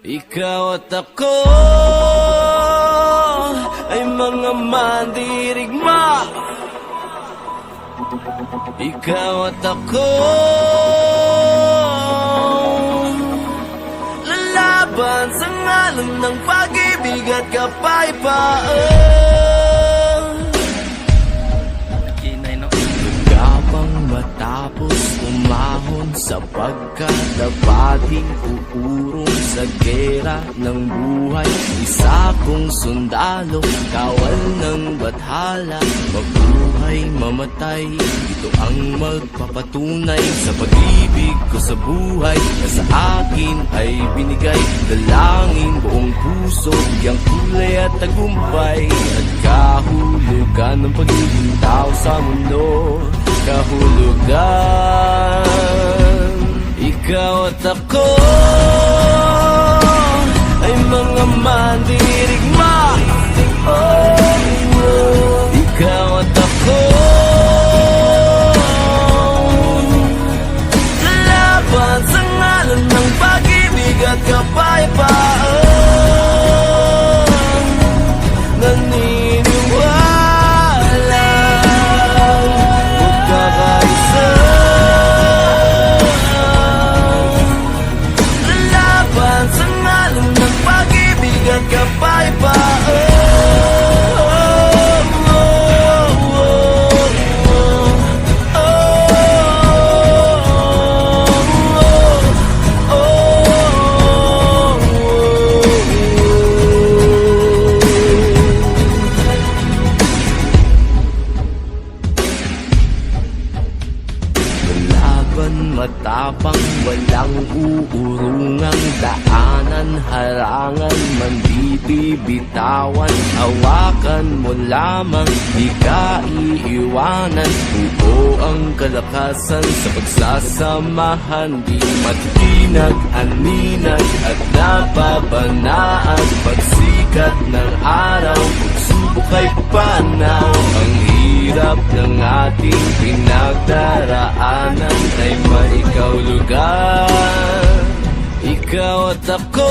Ikaw at ako ay mga mandirigma. Ikaw at ako lalaban sa ngalan ng pag-ibig at kapayapaan. Gabang matapos umahon sa pagkadapating uurong sa gera ng buhay. Isa kong sundalo, kawal ng bathala, mabuhay, mamatay. Ito ang magpapatunay sa pag-ibig ko sa buhay na sa akin ay binigay. Dalangin buong puso, bigyang kulay at tagumpay at kahulugan ng pagiging tao sa mundo. Kahulugan, ikaw at ako ay mga mandirigma. Ikaw at ako lalaban sa ngalan ng pag-ibig at kapayapaan. Naniniwala magkakaisa, lalaban sa ngalan ng pag-ibig at kapayapaan. Matapang, walang uurungang daanan, harangan man di bibitawan. Hawakan mo lamang, di ka iiwanan. Buo ang kalakasan sa pagsasamahan, di matinag, aninag at napapanaan. Pagsikat ng araw, pagsubok ay panaw. Ang hirap ng ating pinagdaraanan ay maikahulugan. Ikaw at ako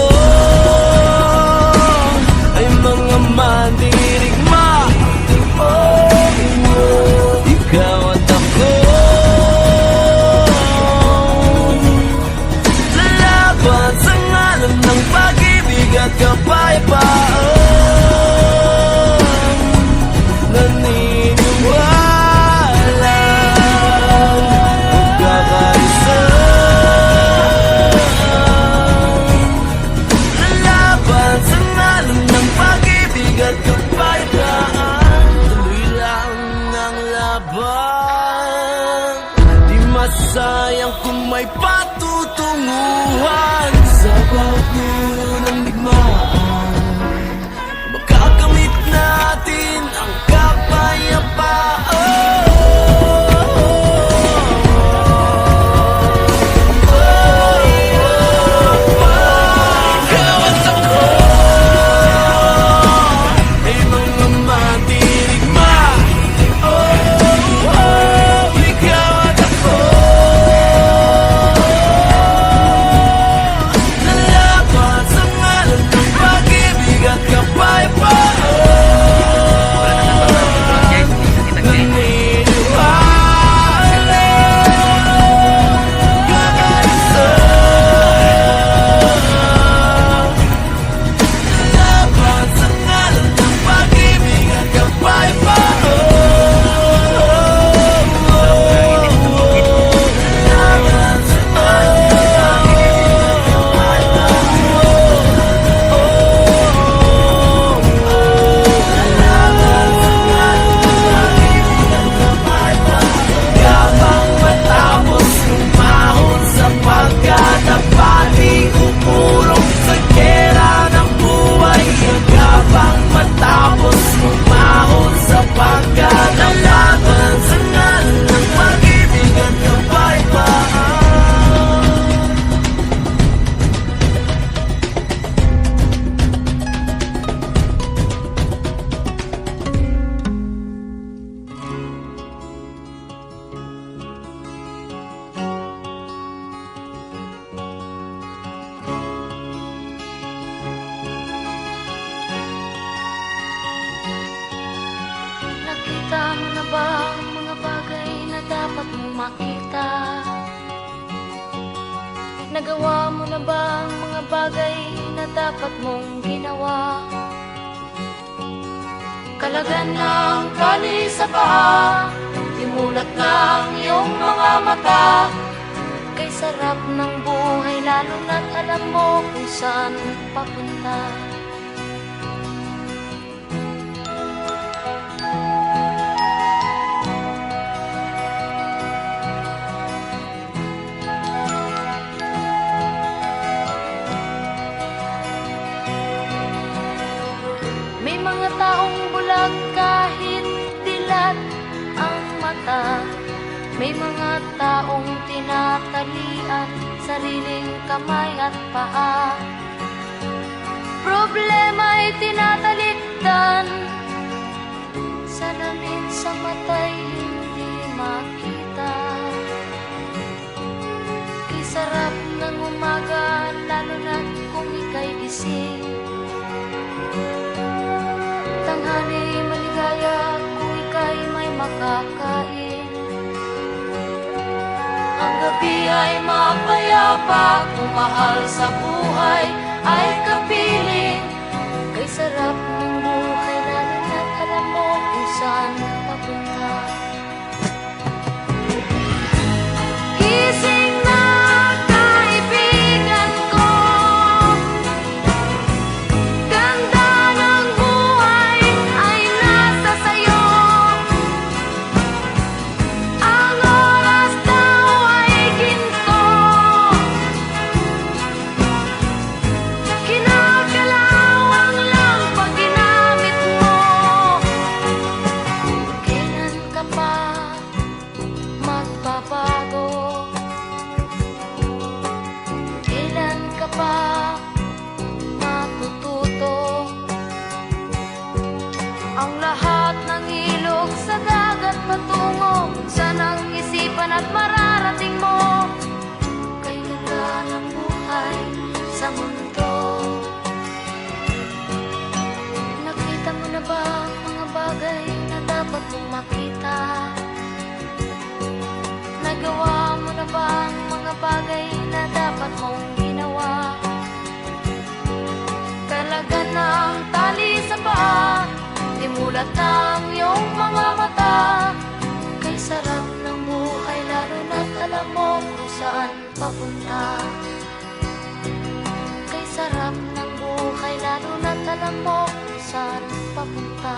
ay mga mandirigma. Ikaw at ako lalaban sa ngalan ng pag-ibig at kapayapaan. Naniniwala magkakaisa, lalaban sa ngalan ng pag-ibig at kapayapaan. Tuloy makita. Nagawa mo na ba ang mga bagay na dapat mong ginawa? Kalagan ng tali sa paa, imulat ng iyong mga mata. Kay sarap ng buhay lalo na't alam mo kung saan papunta. May mga taong bulag kahit dilat ang mata. May mga taong tinatalian sariling kamay at paa. Problema'y tinatalikdan, salamin sa mata'y hindi makita. Kay sarap ng umaga lalo na't kung ika'y gising. Tanghali maligaya kung ika'y may makakain. Ang gabi ay mapayapa kung mahal sa buhay ay kapiling. Kay sarap ng buhay lalo na't alam mo kung saan papunta. Gising na kaibigan ko, ganda ng buhay ay nasa sayo. Ang oras daw ay ginto, kinakalawang lang pag ginamit mo. Kailan ka pa magbabago? Kailan ka pa matututo? Ang lahat ng ilog sa dagat patungo sa nang isipan at mararating mo. Kay ganda ng buhay sa mundo. Nakita mo na ba ang mga bagay na dapat mong makita? Nagawa mo na ba ang mga bagay na dapat mong ginawa? Kalagan ng tali sa paa, imulat ng iyong mga mata. Kay sarap ng buhay lalo na't alam mo kung saan papunta. Kay sarap ng buhay lalo na't alam mo kung saan papunta.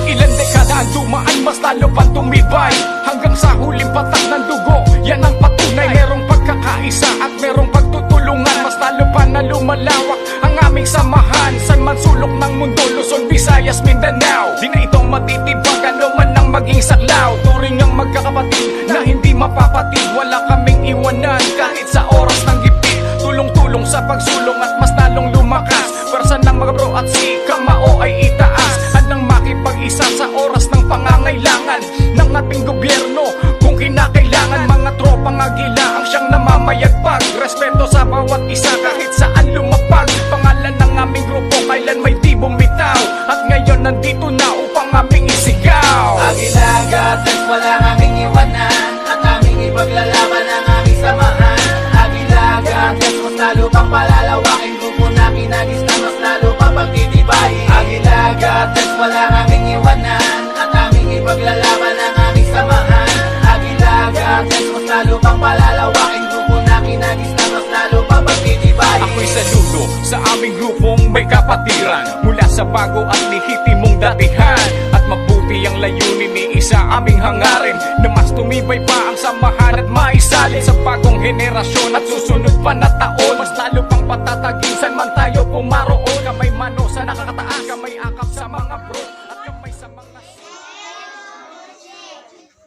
Ilan dekada ang dumaan, mas lalo pang tumibay. Hanggang sa huling patak ng dugo, yan ang patunay. Merong pagkakaisa at merong pagtutulungan. Mas lalo pa na lumalawak ang aming samahan. San man sulok ng mundo, Luzon, Visayas, Mindanao. Di na itong matitibag, ano man ang maging saklaw. Turing ang magkakapatid na hindi mapapatid. Wala kaming iwanan kahit sa oras ng gipit. Tulong-tulong sa pagsulong at mas lalong lumakas. Pwersa ng mga bro at si kamao ay itaas. Handang makipag-isa sa oras ng pangangailangan ng ating gobyerno. Kung kinakailangan, mga tropang agila ang siyang namamayagpag. Respeto sa bawat isa kahit saan lumapag. Pangalan ng aming grupo kailan may di bumitaw. At ngayon nandito na upang aming isigaw. Agilaga, tens walang aming iwanan, at aming ipaglalaban ang aming samahan. Agilaga, tens mas lalo pang palalawakin, grupo na kinagisnan, mas lalo pa pagtitibayin. Agilaga, tens walang aming iwanan, at aming ipaglalaban ang aming samahan. Agilaga, tens mas lalo pang palalawakin, grupo na kinagisnan, mas lalo pa pagtitibayin. Ako'y saludo sa aming grupong may kapatiran, mula sa bago at lehitimong datihan. At mabuti ang layunin ni isa aming hangarin, na mas tumibay pa ang samahan at maisalin sa bagong henerasyon at susunod pa na taon. Mas lalo pang patatagin saan man tayo pumaroon. Kamay mano sa nakakataas, kamay akap sa mga bro, at kamay sa mga...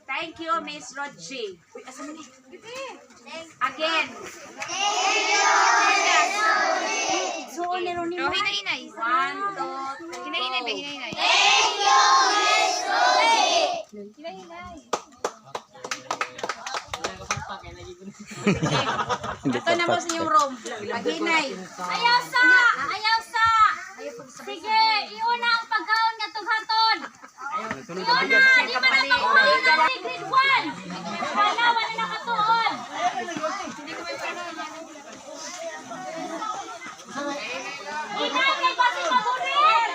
Thank you, Miss Rodji. Again. So, laro ni Oh, hinay-hinay. 1, 2, 3, Hinay-hinay ba? go. Hinay-hinay. Hinay-hinay. Ito na po sa inyong room. Maghinay. Ayaw sa! Ayaw sa! Sige, iuna ang pagkaon nga tughaton. Iuna, di ba na makuha ka sa grade 1? Wala, wala na katuon. Inay, may pasi magulit!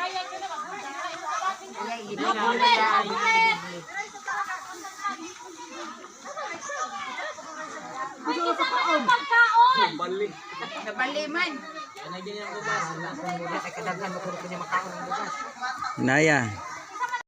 Magulit, magulit! May kisama ng pagkaon! Nabaliman. Naya.